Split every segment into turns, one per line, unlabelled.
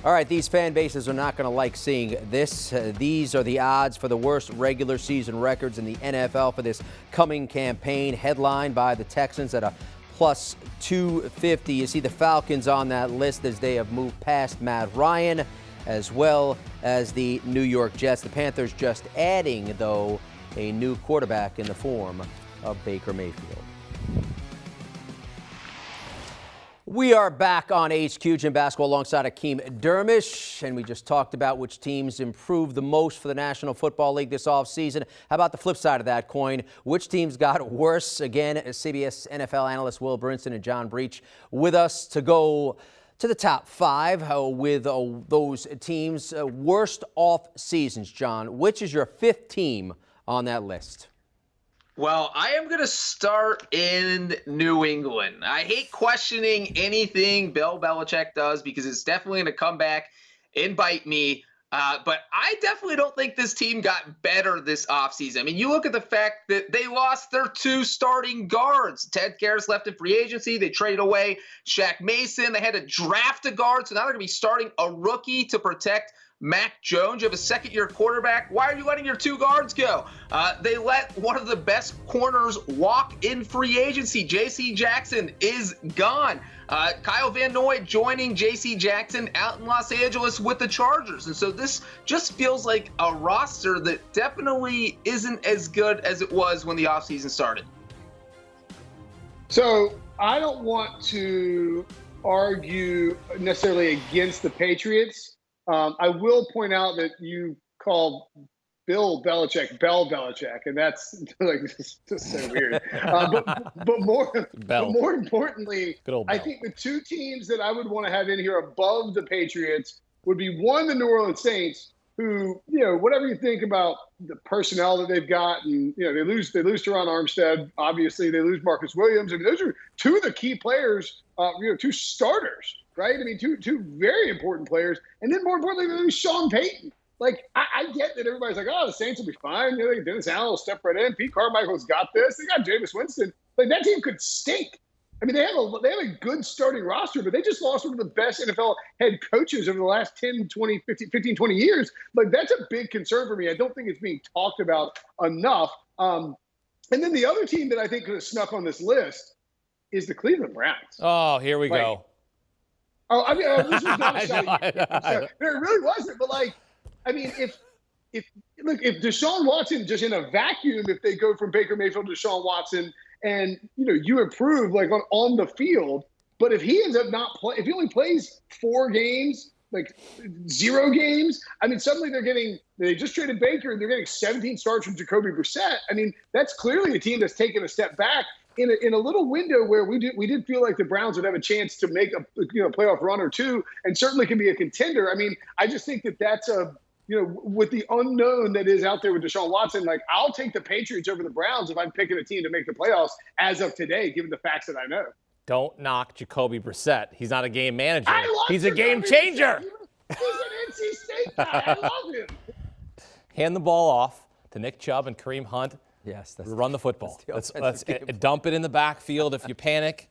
All right, these fan bases are not going to like seeing this. These are the odds for the worst regular season records in the NFL for this coming campaign, headlined by the Texans at a plus 250. You see the Falcons on that list as they have moved past Matt Ryan, as well as the New York Jets. The Panthers just adding, though, a new quarterback in the form of Baker Mayfield. We are back on HQ Gym Basketball alongside Akeem Dermish, and we just talked about which teams improved the most for the National Football League this offseason. How about the flip side of that coin? Which teams got worse? Again, CBS NFL analysts Will Brinson and John Breach with us to go to the top five with those teams' worst off seasons. John, which is your fifth team on that list?
Well, I am going to start in New England. I hate questioning anything Bill Belichick does because it's definitely going to come back and bite me. But I definitely don't think this team got better this offseason. I mean, you look at the fact that they lost their two starting guards. Ted Karras left in free agency. They traded away Shaq Mason. They had to draft a guard, so now they're going to be starting a rookie to protect Mac Jones. You have a second-year quarterback. Why are you letting your two guards go? They let one of the best corners walk in free agency. J.C. Jackson is gone. Kyle Van Noy joining J.C. Jackson out in Los Angeles with the Chargers. And so this just feels like a roster that definitely isn't as good as it was when the offseason started.
So I don't want to argue necessarily against the Patriots. I will point out that you called Bill Belichick Bell Belichick, and that's like just so weird. But more importantly, I think the two teams that I would want to have in here above the Patriots would be one, the New Orleans Saints, who, you know, whatever you think about the personnel that they've got, and you know they lose Teron Armstead, obviously they lose Marcus Williams. I mean, those are two of the key players, two starters. Right? I mean, two very important players. And then more importantly, they lose Sean Payton. Like, I get that everybody's like, oh, the Saints will be fine. You know, Dennis Allen will step right in. Pete Carmichael's got this. They got Jameis Winston. Like, that team could stink. I mean, they have a good starting roster, but they just lost one of the best NFL head coaches over the last 10, 20, 15, 20 years. Like, that's a big concern for me. I don't think it's being talked about enough. And then the other team that I think could have snuck on this list is the Cleveland Browns.
Oh, here we go.
Oh, I mean, this was not a shot. It really wasn't. But like, I mean, if Deshaun Watson just in a vacuum, if they go from Baker Mayfield to Deshaun Watson, and you know you improve like on the field, but if he ends up not play, if he only plays 4 games, like 0 games, I mean, suddenly they just traded Baker and they're getting 17 starts from Jacoby Brissett. I mean, that's clearly a team that's taken a step back. In a little window where we did feel like the Browns would have a chance to make a playoff run or two, and certainly can be a contender. I mean, I just think that's with the unknown that is out there with Deshaun Watson, like I'll take the Patriots over the Browns if I'm picking a team to make the playoffs as of today, given the facts that I know.
Don't knock Jacoby Brissett. He's not a game manager. He's a game changer.
He's an NC State guy. I love him.
Hand the ball off to Nick Chubb and Kareem Hunt.
Yes,
run the football. Let's dump it in the backfield if you panic.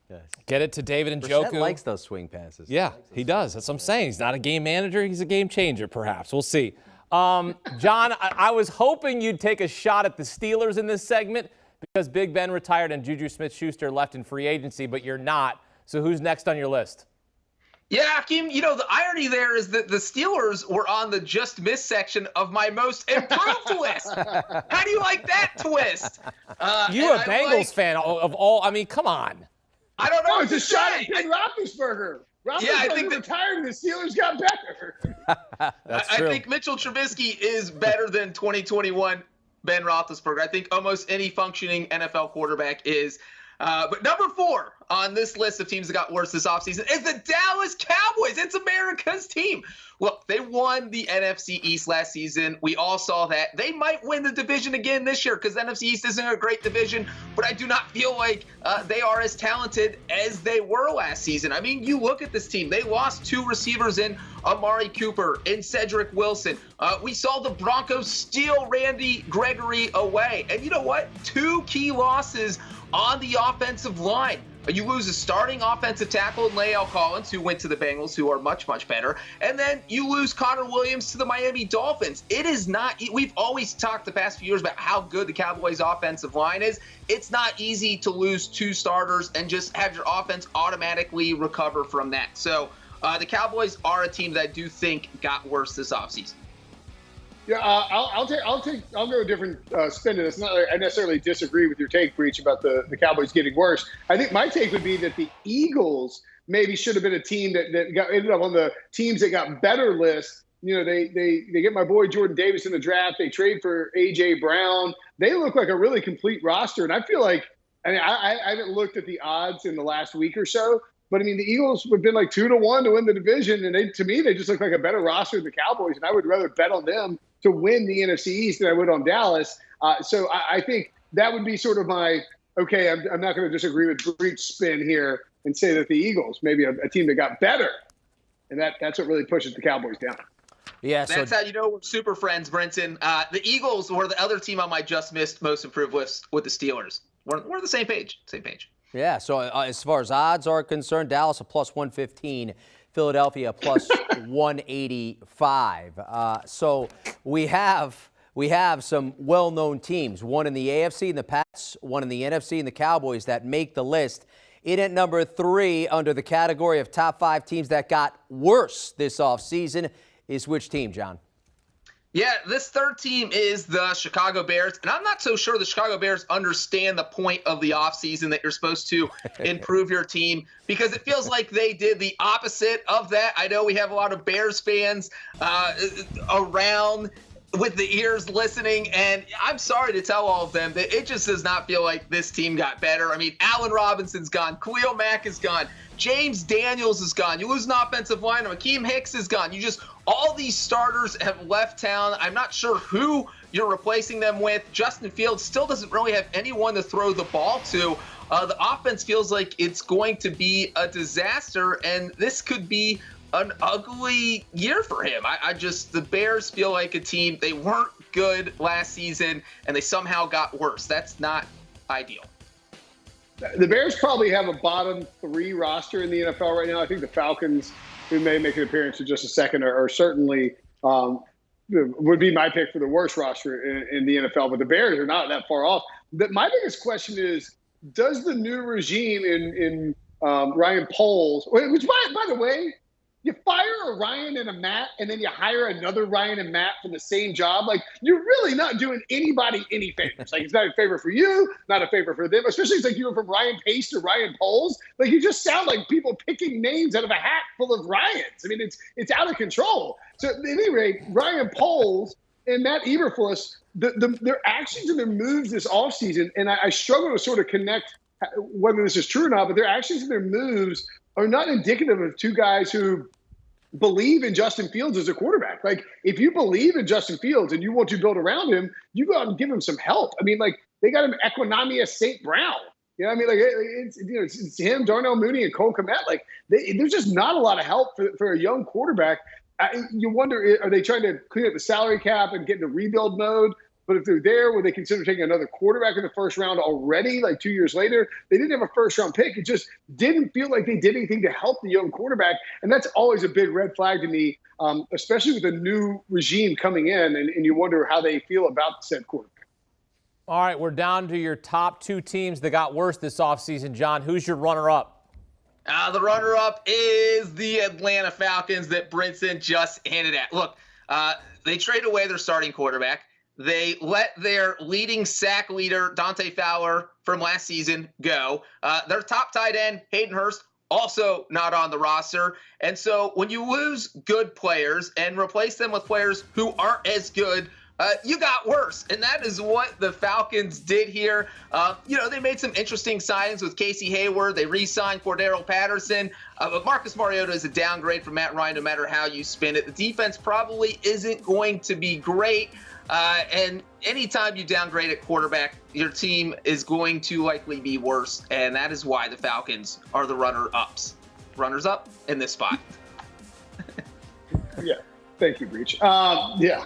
Yes. Get it to David Njoku.
Brissett likes those swing passes.
Yeah, he does. That's what I'm saying. He's not a game manager. He's a game changer, perhaps. We'll see. John, I was hoping you'd take a shot at the Steelers in this segment because Big Ben retired and Juju Smith-Schuster left in free agency, but you're not. So who's next on your list?
Yeah, Akeem, the irony there is that the Steelers were on the just miss section of my most improved list. How do you like that twist?
You a Bengals fan of all, I mean, come on.
I don't know.
It's a shot at Ben Roethlisberger. I think retired and the Steelers got better.
That's true.
I think Mitchell Trubisky is better than 2021 Ben Roethlisberger. I think almost any functioning NFL quarterback is. But number 4 on this list of teams that got worse this offseason is the Dallas Cowboys. It's America's team. Look, they won the NFC East last season. We all saw that. They might win the division again this year because the NFC East isn't a great division, but I do not feel like they are as talented as they were last season. I mean, you look at this team. They lost 2 receivers in Amari Cooper and Cedric Wilson. We saw the Broncos steal Randy Gregory away. And you know what? 2 key losses on the offensive line. You lose a starting offensive tackle in Lael Collins, who went to the Bengals, who are much, much better. And then you lose Connor Williams to the Miami Dolphins. It is not – we've always talked the past few years about how good the Cowboys' offensive line is. It's not easy to lose 2 starters and just have your offense automatically recover from that. So the Cowboys are a team that I do think got worse this offseason.
Yeah, I'll go a different spin to this. Not that I necessarily disagree with your take, Breach, about the Cowboys getting worse. I think my take would be that the Eagles maybe should have been a team that ended up on the teams that got better list. You know, they get my boy Jordan Davis in the draft. They trade for A.J. Brown. They look like a really complete roster. And I feel like, I haven't looked at the odds in the last week or so, but I mean, the Eagles have been like 2-1 to win the division. And to me, they just look like a better roster than the Cowboys. And I would rather bet on them to win the NFC East than I would on Dallas. So I think that would be sort of my, okay, I'm not going to disagree with Breach spin here and say that the Eagles, maybe a team that got better. And that's what really pushes the Cowboys down.
Yeah,
That's how you know we're super friends, Brinson. The Eagles were the other team on my just missed most improved list with the Steelers. We're on the same page.
Yeah, so as far as odds are concerned, Dallas a plus 115, Philadelphia plus 185. So we have some well-known teams, one in the AFC and the Pats, one in the NFC and the Cowboys that make the list. In at number 3 under the category of top 5 teams that got worse this offseason is which team, John?
Yeah, this third team is the Chicago Bears, and I'm not so sure the Chicago Bears understand the point of the offseason that you're supposed to improve your team, because it feels like they did the opposite of that. I know we have a lot of Bears fans around with the ears listening, and I'm sorry to tell all of them that it just does not feel like this team got better. I mean, Allen Robinson's gone, Khalil Mack is gone, James Daniels is gone, you lose an offensive line, Akeem Hicks is gone. All these starters have left town. I'm not sure who you're replacing them with. Justin Fields still doesn't really have anyone to throw the ball to. The offense feels like it's going to be a disaster, and this could be an ugly year for him. The Bears feel like a team, they weren't good last season, and they somehow got worse. That's not ideal.
The Bears probably have a bottom 3 roster in the NFL right now. I think the Falcons, who may make an appearance in just a second, are certainly would be my pick for the worst roster in the NFL. But the Bears are not that far off. My biggest question is, does the new regime in Ryan Poles, which by the way, you fire a Ryan and a Matt, and then you hire another Ryan and Matt for the same job. Like, you're really not doing anybody any favors. Like, it's not a favor for you, not a favor for them. Especially it's like you were from Ryan Pace to Ryan Poles. Like, you just sound like people picking names out of a hat full of Ryans. I mean, it's out of control. So at any rate, Ryan Poles and Matt Eberflus, their actions and their moves this offseason, and I struggle to sort of connect whether this is true or not, but their actions and their moves are not indicative of two guys who believe in Justin Fields as a quarterback. Like, if you believe in Justin Fields and you want to build around him, you go out and give him some help. I mean, like, they got him Equanimeous St. Brown. You know what I mean? Like, it's him, Darnell Mooney, and Cole Kmet. Like, there's just not a lot of help for a young quarterback. You wonder, are they trying to clean up the salary cap and get into rebuild mode? But if they're there, would they consider taking another quarterback in the first round already, like 2 years later? They didn't have a first-round pick. It just didn't feel like they did anything to help the young quarterback. And that's always a big red flag to me, especially with a new regime coming in, and you wonder how they feel about said quarterback.
All right, we're down to your top 2 teams that got worse this offseason. John, who's your runner-up?
The runner-up is the Atlanta Falcons that Brinson just hinted at. Look, they traded away their starting quarterback. They let their leading sack leader, Dante Fowler, from last season go. Their top tight end, Hayden Hurst, also not on the roster. And so when you lose good players and replace them with players who aren't as good, you got worse. And that is what the Falcons did here. They made some interesting signings with Casey Hayward. They re-signed Cordero Patterson. But Marcus Mariota is a downgrade from Matt Ryan no matter how you spin it. The defense probably isn't going to be great. And anytime you downgrade at quarterback, your team is going to likely be worse. And that is why the Falcons are the runners-up in this spot.
Yeah. Thank you, Breach. Yeah.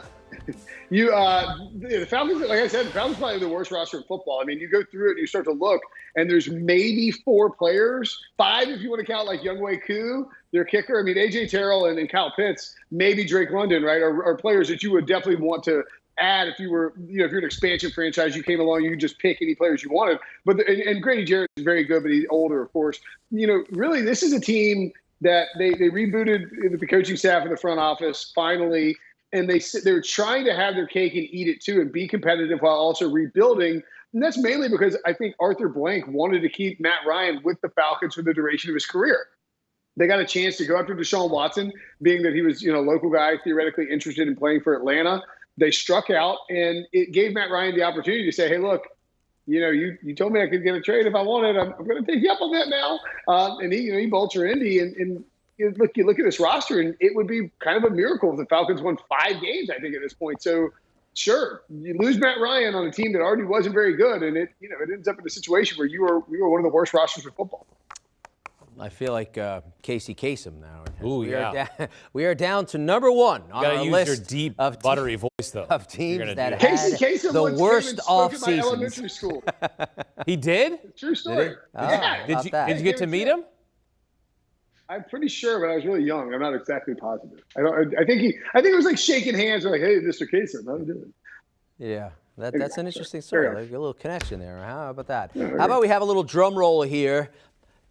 The Falcons, like I said, the Falcons are probably the worst roster in football. I mean, you go through it and you start to look, and there's maybe 4 players, 5 if you want to count like Younghoe Koo, their kicker. I mean, A.J. Terrell and Kyle Pitts, maybe Drake London, right, are players that you would definitely want to add if you were, if you're an expansion franchise, you came along, you could just pick any players you wanted. But and Grady Jarrett is very good, but he's older, of course. Really, this is a team that they rebooted the coaching staff in the front office finally, and they're trying to have their cake and eat it too and be competitive while also rebuilding. And that's mainly because I think Arthur Blank wanted to keep Matt Ryan with the Falcons for the duration of his career. They got a chance to go after Deshaun Watson, being that he was, a local guy theoretically interested in playing for Atlanta. They struck out, and it gave Matt Ryan the opportunity to say, hey, look, you told me I could get a trade if I wanted. I'm going to take you up on that now. And he bolts for Indy. And you look at this roster, and it would be kind of a miracle if the Falcons won 5 games, I think, at this point. So, sure, you lose Matt Ryan on a team that already wasn't very good, and it ends up in a situation where you were one of the worst rosters in football.
I feel like Casey Kasem now.
Ooh,
We are down to number 1 on our
use
list
your deep,
of
buttery voice, though.
Of teams that had
Casey Kasem
the
once
worst
came and spoke
off
at my
seasons.
elementary school.
He did?
True story.
Yeah.
Did you get to meet him?
I'm pretty sure, but I was really young. I'm not exactly positive. I think it was like shaking hands, or like, hey, Mr. Kasem, how are you doing?
Yeah. That's an interesting story. Like a little connection there. How about that? How about we have a little drum roll here?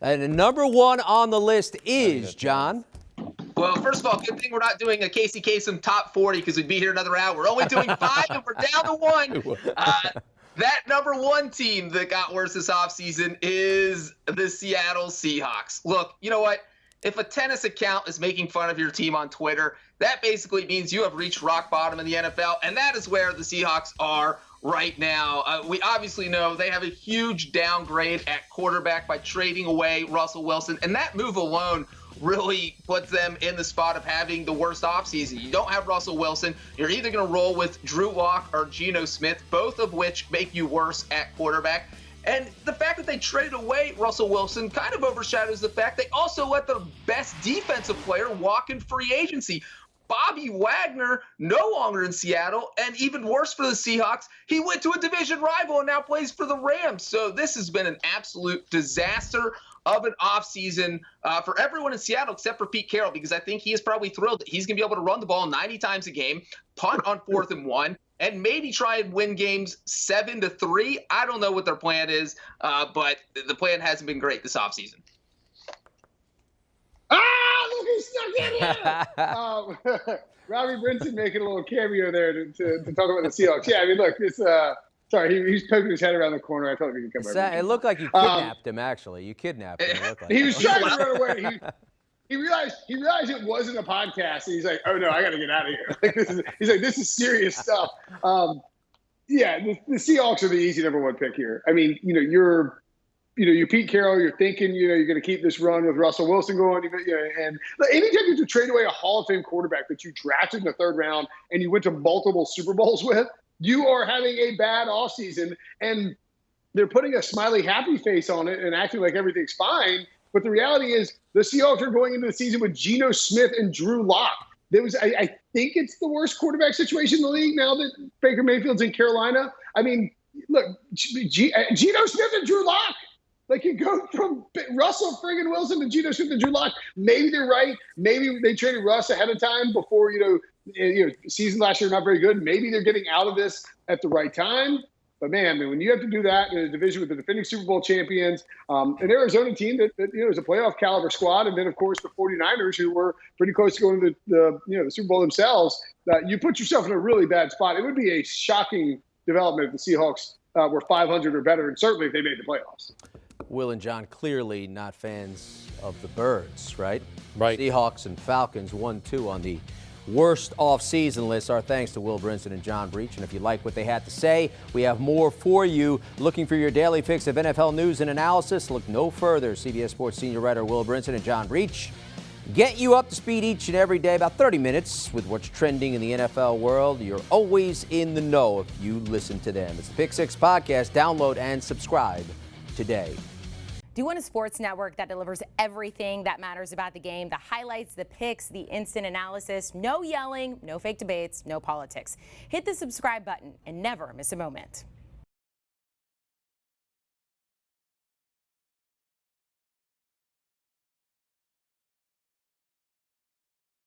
And number 1 on the list is, John.
Well, first of all, good thing we're not doing a Casey Kasem top 40 because we'd be here another hour. We're only doing 5 and we're down to 1. That number 1 team that got worse this offseason is the Seattle Seahawks. Look, you know what? If a tennis account is making fun of your team on Twitter, that basically means you have reached rock bottom in the NFL, and that is where the Seahawks are right now. We obviously know they have a huge downgrade at quarterback by trading away Russell Wilson, and that move alone really puts them in the spot of having the worst offseason. You don't have Russell Wilson. You're either going to roll with Drew Lock or Geno Smith, both of which make you worse at quarterback. And the fact that they traded away Russell Wilson kind of overshadows the fact they also let the best defensive player walk in free agency. Bobby Wagner, no longer in Seattle, and even worse for the Seahawks, he went to a division rival and now plays for the Rams. So this has been an absolute disaster of an offseason for everyone in Seattle except for Pete Carroll, because I think he is probably thrilled that he's going to be able to run the ball 90 times a game, punt on 4th and 1, and maybe try and win games 7-3. I don't know what their plan is, but the plan hasn't been great this offseason.
Look who snuck in here! Robbie Brinson making a little cameo there to talk about the Seahawks. Yeah, I mean, look, it's sorry, he's poking his head around the corner. I thought he could come back.
It looked like you kidnapped him. Actually, you kidnapped him. It looked like
he was trying to run away. He realized it wasn't a podcast, and he's like, "Oh no, I got to get out of here." This is serious stuff. Yeah, the Seahawks are the easy number 1 pick here. I mean, you're Pete Carroll. You're thinking, you're going to keep this run with Russell Wilson going. And anytime you have to trade away a Hall of Fame quarterback that you drafted in the 3rd round and you went to multiple Super Bowls with, you are having a bad offseason. And they're putting a smiley, happy face on it and acting like everything's fine. But the reality is the Seahawks are going into the season with Geno Smith and Drew Lock. I think it's the worst quarterback situation in the league now that Baker Mayfield's in Carolina. I mean, look, Geno Smith and Drew Lock. Like, you go from Russell friggin' Wilson to Geno Smith and Drew Lock. Maybe they're right. Maybe they traded Russ ahead of time before, season last year not very good. Maybe they're getting out of this at the right time. But, man, when you have to do that in a division with the defending Super Bowl champions, an Arizona team that is a playoff caliber squad, and then, of course, the 49ers, who were pretty close to going to the Super Bowl themselves, you put yourself in a really bad spot. It would be a shocking development if the Seahawks were 500 or better, and certainly if they made the playoffs.
Will and John clearly not fans of the Birds, right?
Right.
Seahawks and Falcons 1-2 on the worst off-season list. Our thanks to Will Brinson and John Breach. And if you like what they had to say, we have more for you. Looking for your daily fix of NFL news and analysis? Look no further. CBS Sports senior writer Will Brinson and John Breach get you up to speed each and every day, about 30 minutes, with what's trending in the NFL world. You're always in the know if you listen to them. It's the Pick Six Podcast. Download and subscribe today.
Do you want a sports network that delivers everything that matters about the game? The highlights, the picks, the instant analysis, no yelling, no fake debates, no politics. Hit the subscribe button and never miss a moment.